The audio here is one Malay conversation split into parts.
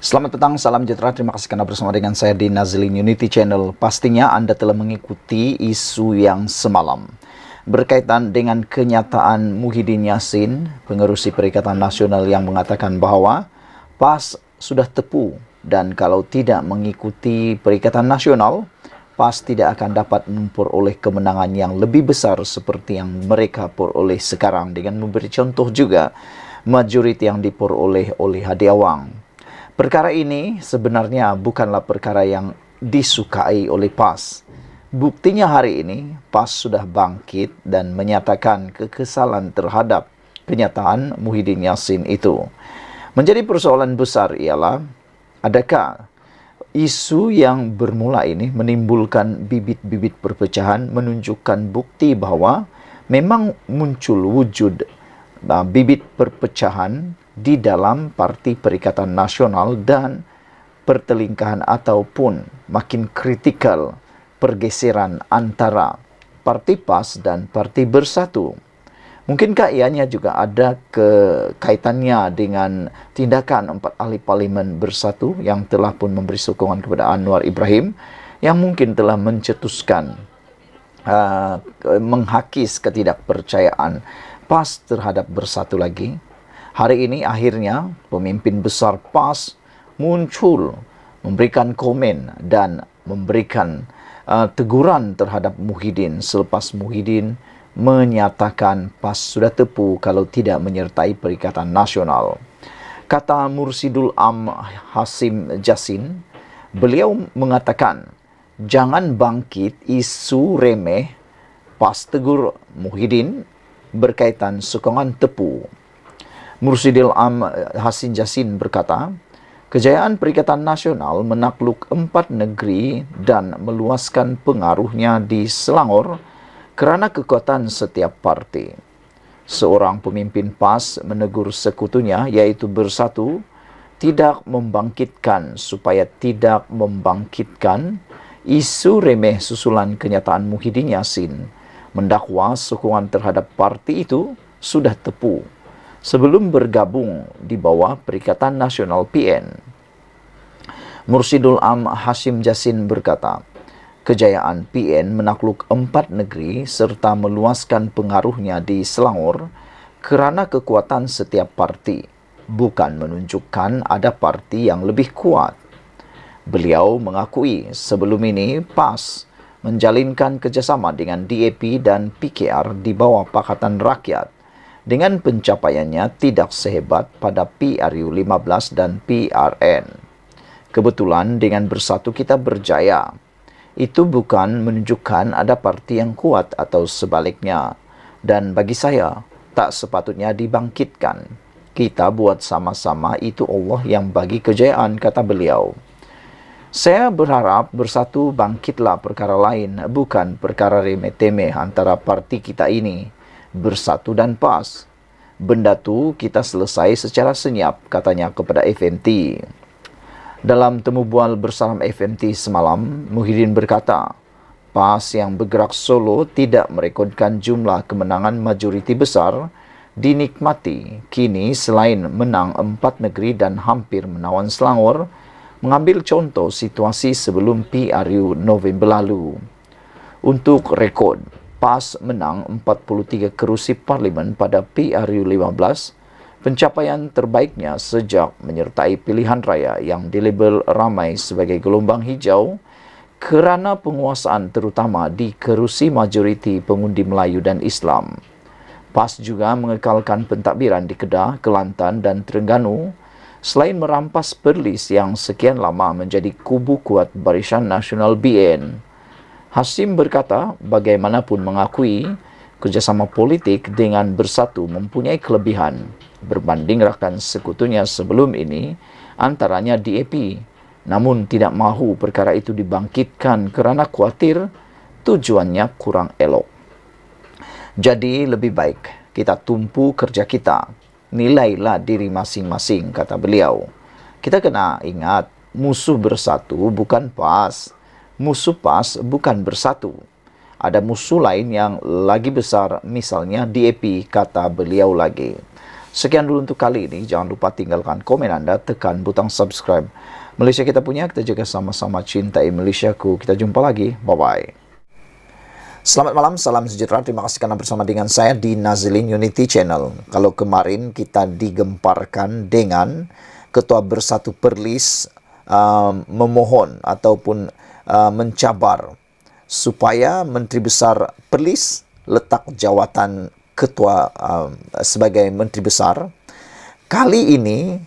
Selamat petang, salam sejahtera. Terima kasih karena bersama dengan saya di Nazlin Unity Channel. Pastinya Anda telah mengikuti isu yang semalam berkaitan dengan kenyataan Muhyiddin Yassin, pengerusi Perikatan Nasional, yang mengatakan bahwa PAS sudah tepu dan kalau tidak mengikuti Perikatan Nasional, PAS tidak akan dapat memperoleh kemenangan yang lebih besar seperti yang mereka peroleh sekarang, dengan memberi contoh juga majoriti yang diperoleh oleh Hadi Awang. Perkara ini sebenarnya bukanlah perkara yang disukai oleh PAS. Buktinya hari ini PAS sudah bangkit dan menyatakan kekesalan terhadap kenyataan Muhyiddin Yassin itu. Menjadi persoalan besar ialah, adakah isu yang bermula ini menimbulkan bibit-bibit perpecahan, menunjukkan bukti bahwa memang muncul wujud bibit perpecahan di dalam Parti Perikatan Nasional dan pertelingkahan ataupun makin kritikal pergeseran antara Parti PAS dan Parti Bersatu. Mungkinkah ianya juga ada kaitannya dengan tindakan 4 ahli parlimen Bersatu yang telah pun memberi sokongan kepada Anwar Ibrahim, yang mungkin telah mencetuskan menghakis ketidakpercayaan PAS terhadap Bersatu lagi. Hari ini akhirnya pemimpin besar PAS muncul memberikan komen dan memberikan teguran terhadap Muhyiddin selepas Muhyiddin menyatakan PAS sudah tepu kalau tidak menyertai Perikatan Nasional. Kata Mursidul Am Hasim Jassin, beliau mengatakan, jangan bangkit isu remeh, PAS tegur Muhyiddin berkaitan sokongan tepu. Mursidil Am Hasim Jassin berkata, kejayaan Perikatan Nasional menakluk 4 negeri dan meluaskan pengaruhnya di Selangor kerana kekuatan setiap parti. Seorang pemimpin PAS menegur sekutunya, iaitu Bersatu, tidak membangkitkan isu remeh susulan kenyataan Muhyiddin Yassin, mendakwa sokongan terhadap parti itu sudah tepu sebelum bergabung di bawah Perikatan Nasional PN. Mursidul Am Hasim Jassin berkata, kejayaan PN menakluk 4 negeri serta meluaskan pengaruhnya di Selangor kerana kekuatan setiap parti, bukan menunjukkan ada parti yang lebih kuat. Beliau mengakui sebelum ini PAS menjalinkan kerjasama dengan DAP dan PKR di bawah Pakatan Rakyat, dengan pencapaiannya tidak sehebat pada PRU 15 dan PRN. Kebetulan dengan Bersatu kita berjaya. Itu bukan menunjukkan ada parti yang kuat atau sebaliknya. Dan bagi saya, tak sepatutnya dibangkitkan. Kita buat sama-sama, itu Allah yang bagi kejayaan, kata beliau. Saya berharap Bersatu bangkitlah perkara lain, bukan perkara remeh-temeh antara parti kita ini, Bersatu dan PAS. Benda tu kita selesai secara senyap, katanya kepada FMT. Dalam temu bual bersama FMT semalam, Muhyiddin berkata, PAS yang bergerak solo tidak merekodkan jumlah kemenangan majoriti besar dinikmati. Kini selain menang 4 negeri dan hampir menawan Selangor, mengambil contoh situasi sebelum PRU November lalu. Untuk rekod, PAS menang 43 kerusi parlimen pada PRU 15, pencapaian terbaiknya sejak menyertai pilihan raya yang dilabel ramai sebagai gelombang hijau kerana penguasaan terutama di kerusi majoriti pengundi Melayu dan Islam. PAS juga mengekalkan pentadbiran di Kedah, Kelantan dan Terengganu, selain merampas Perlis yang sekian lama menjadi kubu kuat Barisan Nasional BN. Hasim berkata, bagaimanapun mengakui kerjasama politik dengan Bersatu mempunyai kelebihan berbanding rakan sekutunya sebelum ini, antaranya DAP. Namun tidak mahu perkara itu dibangkitkan kerana khawatir tujuannya kurang elok. Jadi lebih baik kita tumpu kerja kita, nilailah diri masing-masing, kata beliau. Kita kena ingat, musuh Bersatu bukan PAS. Musuh PAS bukan Bersatu. Ada musuh lain yang lagi besar, misalnya DAP, kata beliau lagi. Sekian dulu untuk kali ini. Jangan lupa tinggalkan komen Anda, tekan butang subscribe. Malaysia kita punya, kita jaga sama-sama, cintai Malaysiaku. Kita jumpa lagi. Bye-bye. Selamat malam, salam sejahtera. Terima kasih karena bersama dengan saya di Nazilin Unity Channel. Kalau kemarin kita digemparkan dengan Ketua Bersatu Perlis memohon ataupun mencabar supaya Menteri Besar Perlis letak jawatan ketua sebagai Menteri Besar. Kali ini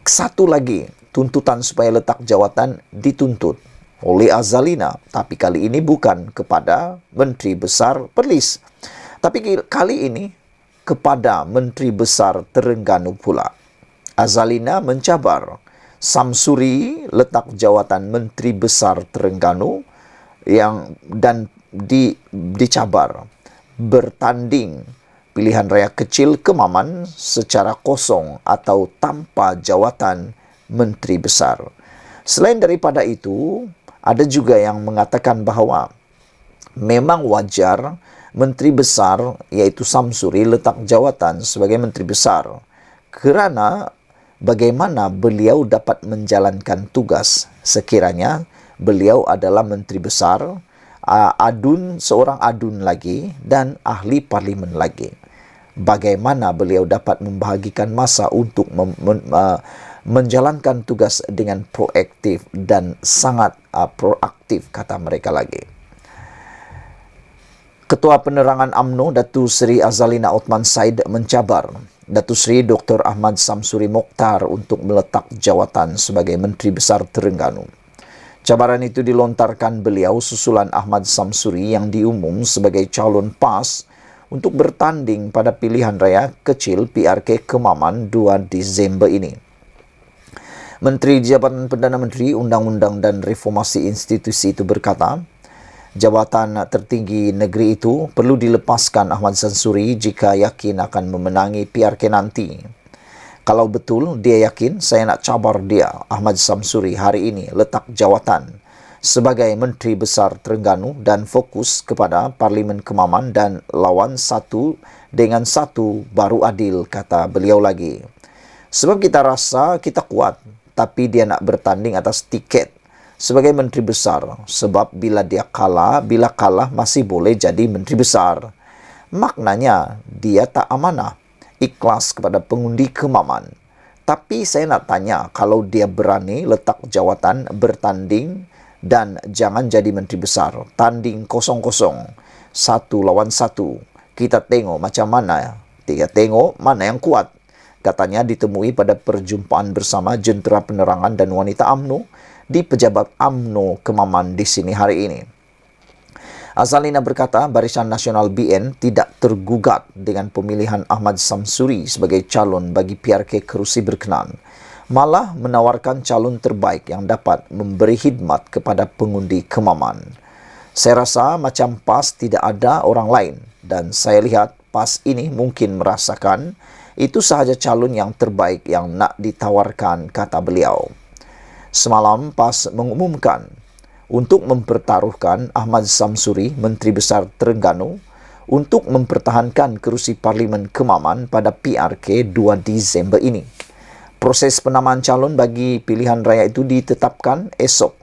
satu lagi tuntutan supaya letak jawatan dituntut oleh Azalina, tapi kali ini bukan kepada Menteri Besar Perlis, tapi kali ini kepada Menteri Besar Terengganu pula. Azalina mencabar Samsuri letak jawatan Menteri Besar Terengganu dan dicabar bertanding pilihan raya kecil Kemaman secara kosong atau tanpa jawatan Menteri Besar. Selain daripada itu, ada juga yang mengatakan bahawa memang wajar Menteri Besar iaitu Samsuri letak jawatan sebagai Menteri Besar kerana bagaimana beliau dapat menjalankan tugas sekiranya beliau adalah Menteri Besar, seorang adun lagi dan ahli parlimen lagi. Bagaimana beliau dapat membahagikan masa untuk menjalankan tugas dengan proaktif dan sangat proaktif, kata mereka lagi. Ketua Penerangan UMNO Datuk Seri Azalina Othman Said mencabar Datuk Seri Dr. Ahmad Samsuri Mokhtar untuk meletak jawatan sebagai Menteri Besar Terengganu. Cabaran itu dilontarkan beliau susulan Ahmad Samsuri yang diumum sebagai calon PAS untuk bertanding pada pilihan raya kecil PRK Kemaman 2 Disember ini. Menteri Jabatan Perdana Menteri, Undang-Undang dan Reformasi Institusi itu berkata, jabatan tertinggi negeri itu perlu dilepaskan Ahmad Samsuri jika yakin akan memenangi PRK nanti. Kalau betul dia yakin, saya nak cabar dia, Ahmad Samsuri, hari ini letak jawatan sebagai Menteri Besar Terengganu dan fokus kepada Parlimen Kemaman dan lawan satu dengan satu baru adil, kata beliau lagi. Sebab kita rasa kita kuat, tapi dia nak bertanding atas tiket sebagai Menteri Besar. Sebab bila kalah masih boleh jadi Menteri Besar. Maknanya dia tak amanah, ikhlas kepada pengundi Kemaman. Tapi saya nak tanya, kalau dia berani letak jawatan bertanding dan jangan jadi Menteri Besar, tanding kosong-kosong, 1 lawan 1, kita tengok macam mana, kita tengok mana yang kuat. Katanya ditemui pada perjumpaan bersama Jentera Penerangan dan Wanita UMNO di Pejabat UMNO Kemaman di sini hari ini. Azalina berkata Barisan Nasional BN tidak tergugat dengan pemilihan Ahmad Samsuri sebagai calon bagi PRK kerusi berkenan, malah menawarkan calon terbaik yang dapat memberi khidmat kepada pengundi Kemaman. Saya rasa macam PAS tidak ada orang lain dan saya lihat PAS ini mungkin merasakan itu sahaja calon yang terbaik yang nak ditawarkan, kata beliau. Semalam PAS mengumumkan untuk mempertaruhkan Ahmad Samsuri, Menteri Besar Terengganu, untuk mempertahankan kerusi Parlimen Kemaman pada PRK 2 Disember ini. Proses penamaan calon bagi pilihan raya itu ditetapkan esok.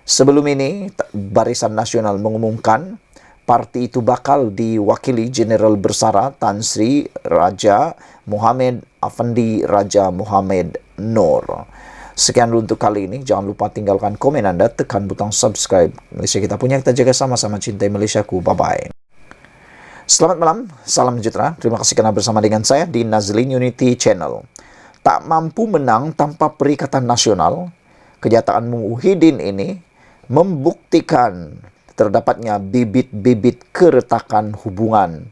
Sebelum ini, Barisan Nasional mengumumkan parti itu bakal diwakili Jeneral Bersara Tan Sri Raja Muhammad Afandi Raja Muhammad Noor. Sekian dulu untuk kali ini. Jangan lupa tinggalkan komen Anda, tekan butang subscribe. Malaysia kita punya, kita jaga sama-sama, cintai Malaysiaku. Bye-bye. Selamat malam, salam sejahtera. Terima kasih kerana bersama dengan saya di Nazilin Unity Channel. Tak mampu menang tanpa Perikatan Nasional, kenyataan Muhyiddin ini membuktikan terdapatnya bibit-bibit keretakan hubungan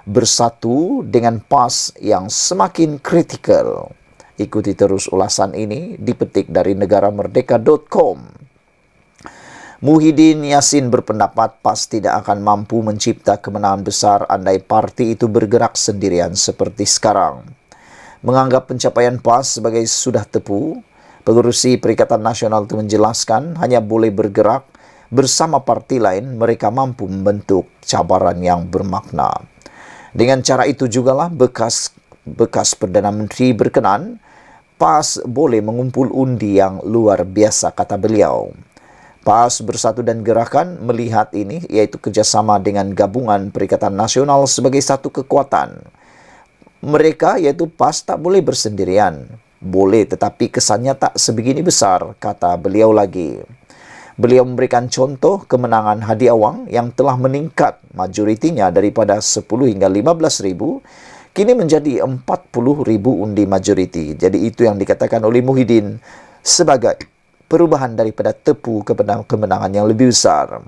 bersatu dengan PAS yang semakin kritikal. Ikuti terus ulasan ini dipetik dari negaramerdeka.com. Muhyiddin Yassin berpendapat PAS tidak akan mampu mencipta kemenangan besar andai parti itu bergerak sendirian seperti sekarang. Menganggap pencapaian PAS sebagai sudah tepu, pengurusi Perikatan Nasional itu menjelaskan hanya boleh bergerak bersama parti lain mereka mampu membentuk cabaran yang bermakna. Dengan cara itu jugalah bekas bekas Perdana Menteri berkenan, PAS boleh mengumpul undi yang luar biasa, kata beliau. PAS Bersatu dan Gerakan melihat ini, iaitu kerjasama dengan Gabungan Perikatan Nasional sebagai satu kekuatan. Mereka, iaitu PAS, tak boleh bersendirian. Boleh, tetapi kesannya tak sebegini besar, kata beliau lagi. Beliau memberikan contoh kemenangan Hadi Awang yang telah meningkat majoritinya daripada 10 hingga 15 ribu, kini menjadi 40 ribu undi majoriti. Jadi itu yang dikatakan oleh Muhyiddin sebagai perubahan daripada tepu kemenangan yang lebih besar.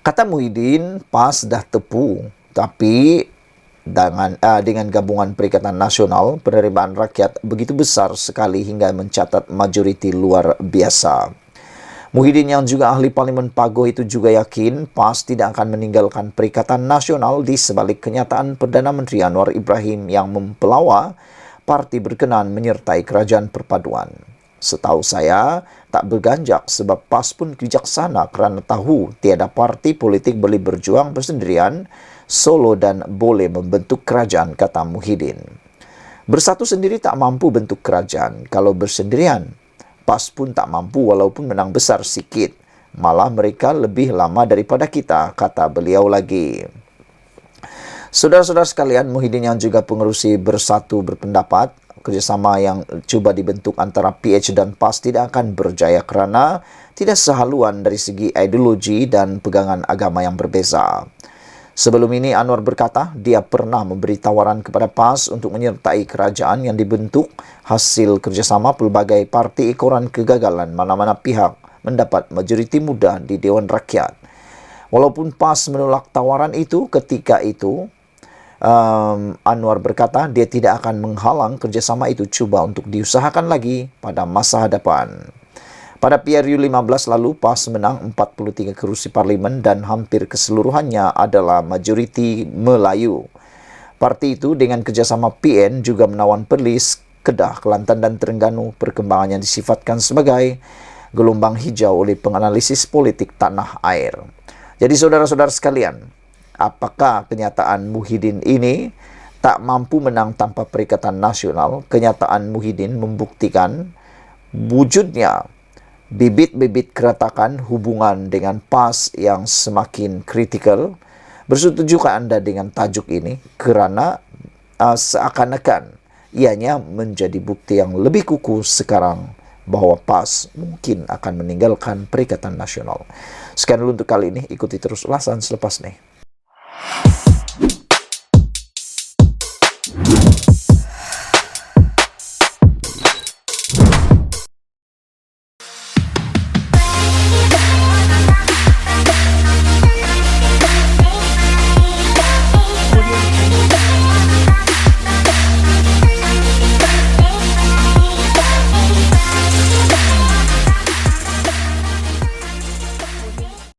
Kata Muhyiddin, PAS dah tepu, tapi dengan Gabungan Perikatan Nasional, penerimaan rakyat begitu besar sekali hingga mencatat majoriti luar biasa. Muhyiddin yang juga ahli Parlimen Pagoh itu juga yakin PAS tidak akan meninggalkan Perikatan Nasional di sebalik kenyataan Perdana Menteri Anwar Ibrahim yang mempelawa parti berkenan menyertai Kerajaan Perpaduan. Setahu saya, tak berganjak sebab PAS pun bijaksana kerana tahu tiada parti politik boleh berjuang bersendirian, solo dan boleh membentuk kerajaan, kata Muhyiddin. Bersatu sendiri tak mampu bentuk kerajaan. Kalau bersendirian, PAS pun tak mampu walaupun menang besar sikit. Malah mereka lebih lama daripada kita, kata beliau lagi. Saudara-saudara sekalian, Muhyiddin yang juga pengerusi Bersatu berpendapat, kerjasama yang cuba dibentuk antara PH dan PAS tidak akan berjaya kerana tidak sehaluan dari segi ideologi dan pegangan agama yang berbeza. Sebelum ini, Anwar berkata dia pernah memberi tawaran kepada PAS untuk menyertai kerajaan yang dibentuk hasil kerjasama pelbagai parti ekoran kegagalan mana-mana pihak mendapat majoriti muda di Dewan Rakyat. Walaupun PAS menolak tawaran itu ketika itu, Anwar berkata dia tidak akan menghalang kerjasama itu cuba untuk diusahakan lagi pada masa hadapan. Pada PRU 15 lalu, PAS menang 43 kerusi parlimen dan hampir keseluruhannya adalah majoriti Melayu. Parti itu dengan kerjasama PN juga menawan Perlis, Kedah, Kelantan dan Terengganu, perkembangannya disifatkan sebagai gelombang hijau oleh penganalisis politik tanah air. Jadi saudara-saudara sekalian, apakah kenyataan Muhyiddin ini tak mampu menang tanpa Perikatan Nasional? Kenyataan Muhyiddin membuktikan wujudnya bibit-bibit keretakan hubungan dengan PAS yang semakin kritikal. Bersetujukah anda dengan tajuk ini? Kerana seakan-akan ianya menjadi bukti yang lebih kukuh sekarang bahawa PAS mungkin akan meninggalkan Perikatan Nasional. Sekian dulu untuk kali ini. Ikuti terus ulasan selepas ini.